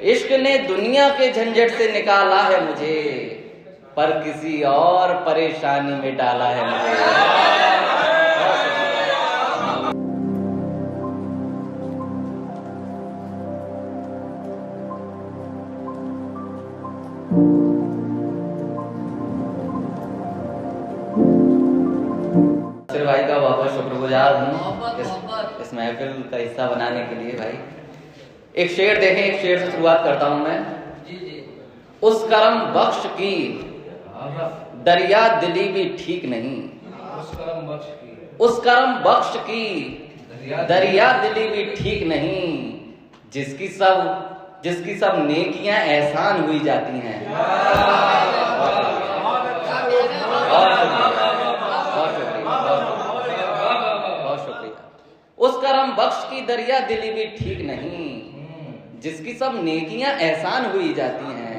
इश्क ने दुनिया के झंझट से निकाला है मुझे, पर किसी और परेशानी में डाला है मुझे। सिर भाई का बहुत बहुत शुक्रगुजार हूँ इस महफिल का हिस्सा बनाने के लिए। भाई एक शेर देखें, एक शेर से शुरुआत करता हूँ मैं। उस करम बख्श की दरिया दिली भी ठीक नहीं, उस करम बख्श की दरिया दिली भी ठीक नहीं, जिसकी सब नेकियां एहसान हुई जाती हैं। बहुत शुक्रिया। उस करम बख्श की दरिया दिली भी ठीक नहीं, जिसकी सब नेकियां एहसान हुई जाती हैं।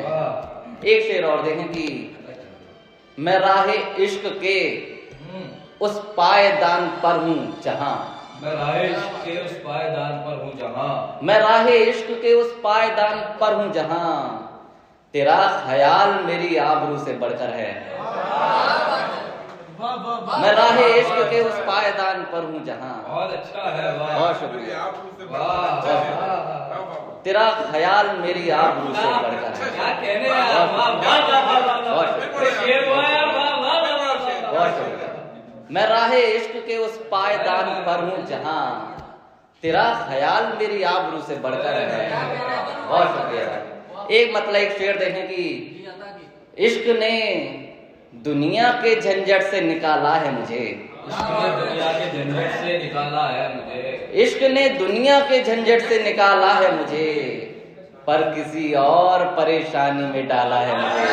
एक शेर और देखें कि मैं राहे इश्क के उस पायदान पर हूँ जहां, मैं राहे इश्क के उस पायदान पर हूँ जहां, मैं राहे इश्क के उस पायदान पर हूँ जहां, तेरा ख्याल मेरी आबरू से बढ़कर है। मैं राहे इश्क के उस पायदान पर हूँ जहां। बहुत अच्छा है, बहुत शुक्रिया। तेरा ख्याल मेरी आबरू से बढ़कर है। क्या कहने बहुत शुक्रिया। मैं राहे इश्क के उस पायदान पर हूँ जहां, तेरा ख्याल मेरी आबरू से बढ़कर है। बहुत शुक्रिया। एक मतलब एक शेर देखें कि इश्क ने दुनिया के झंझट से निकाला है मुझे, दुनिया के झंझट से निकाला है मुझे, इश्क ने दुनिया के झंझट से निकाला है मुझे, पर किसी और परेशानी में डाला है मुझे।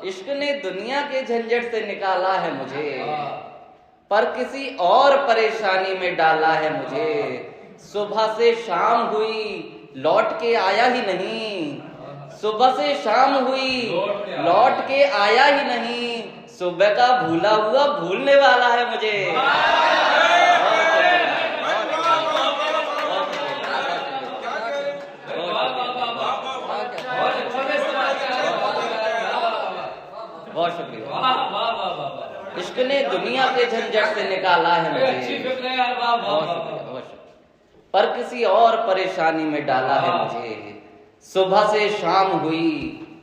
इश्क ने दुनिया के झंझट से निकाला है मुझे, पर किसी और परेशानी में डाला है मुझे। सुबह से शाम हुई लौट के आया ही नहीं, सुबह से शाम हुई लौट के आया ही नहीं, सुबह का भूला हुआ भूलने वाला है मुझे। बहुत शुक्रिया। इश्क ने दुनिया के झंझट से निकाला है मुझे, पर किसी और परेशानी में डाला है मुझे। सुबह से शाम हुई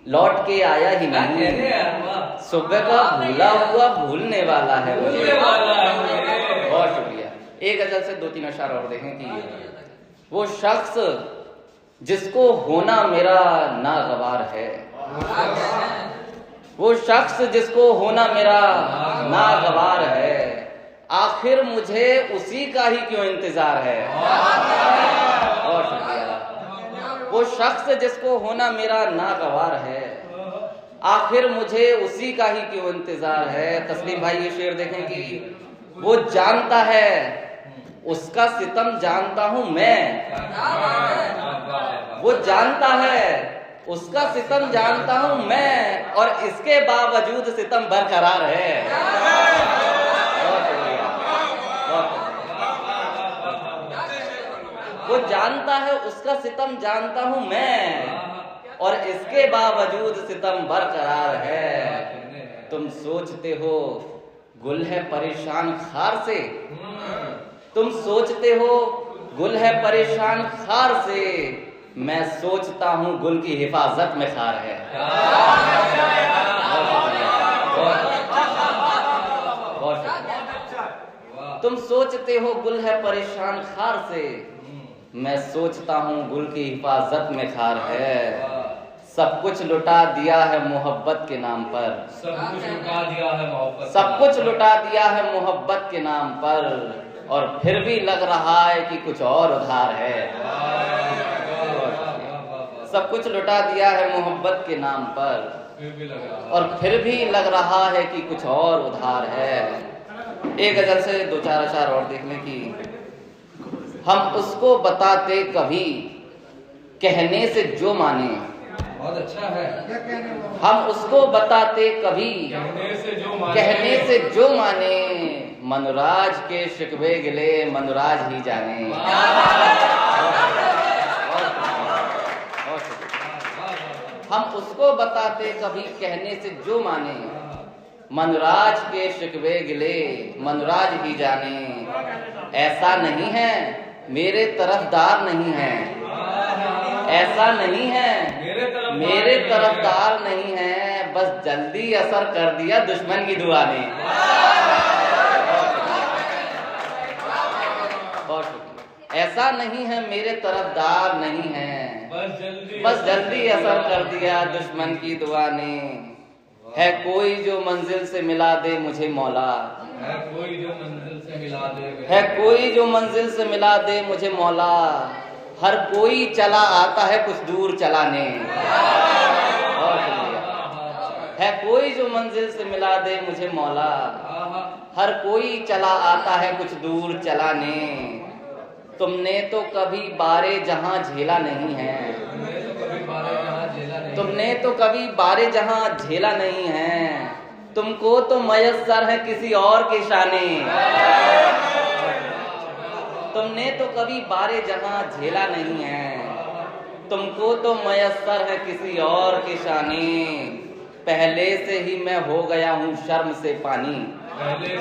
लौट के आया ही नहीं, सुबह का भूला हुआ भूलने वाला है मुझे। बहुत शुक्रिया। एक गजल से दो तीन अशार और देखें कि वो शख्स जिसको होना मेरा नागवार है, वो शख्स जिसको होना मेरा नागवार है, आखिर मुझे उसी का ही क्यों इंतजार है। बहुत शुक्रिया। वो शख्स जिसको होना मेरा नागवार है, आखिर मुझे उसी का ही क्यों इंतजार है। तस्लीम भाई ये शेर देखें कि वो जानता है उसका सितम जानता हूं मैं, वो जानता है उसका सितम जानता हूं मैं, और इसके बावजूद सितम बरकरार है। वो जानता है उसका सितम जानता हूं मैं, और इसके बावजूद सितम बरकरार है। तुम सोचते हो गुल है परेशान खार से, तुम सोचते हो गुल है परेशान खार से, मैं सोचता हूं गुल की हिफाजत में खार है। तुम सोचते हो गुल है परेशान खार से, मैं सोचता हूँ गुल की हिफाजत में खार है। सब कुछ लुटा दिया है मोहब्बत के नाम पर, सब कुछ लुटा दिया है मोहब्बत, सब कुछ लुटा दिया है मोहब्बत के नाम पर, और फिर भी लग रहा है कि कुछ और उधार है। सब कुछ लुटा दिया है मोहब्बत के नाम पर, और फिर भी लग रहा है कि कुछ और उधार है। एक गजल से दो चार अशार और देखने की। हम उसको बताते कभी कहने से जो माने, बहुत अच्छा है। हम उसको बताते कभी कहने से जो माने, कहने से जो माने, मनुराज के शिकवे गिले मनुराज ही जाने। हम उसको बताते कभी कहने से जो माने, मनुराज के शिकवे गिले मनुराज ही जाने। ऐसा नहीं है मेरे तरफदार नहीं है, ऐसा नहीं है मेरे तरफदार नहीं है, बस जल्दी असर कर दिया दुश्मन की दुआ ने। बहुत शुक्रिया। ऐसा नहीं है मेरे तरफदार नहीं है, बस जल्दी असर कर दिया दुश्मन की दुआ ने। है कोई जो मंजिल से मिला दे मुझे मौला, है कोई जो मंजिल से मिला दे, है कोई जो मंजिल से मिला दे मुझे मौला। हर कोई चला आता है कुछ दूर चलाने। है कोई जो मंजिल से मिला दे मुझे मौला, हर कोई चला आता है कुछ दूर चलाने। तुमने तो कभी बारे जहां झेला नहीं है, तुमने तो कभी बारे जहां झेला नहीं है, तुमको तो मयस्सर है किसी और के शाने। तुमने तो कभी बारे जहां झेला नहीं है, तुमको तो मयस्सर है किसी और के शाने। पहले से ही मैं हो गया हूँ शर्म से पानी, पहले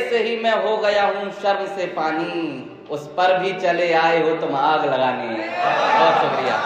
से ही मैं हो गया हूँ शर्म से पानी। उस पर भी चले आए हो तुम आग लगाने। बहुत शुक्रिया।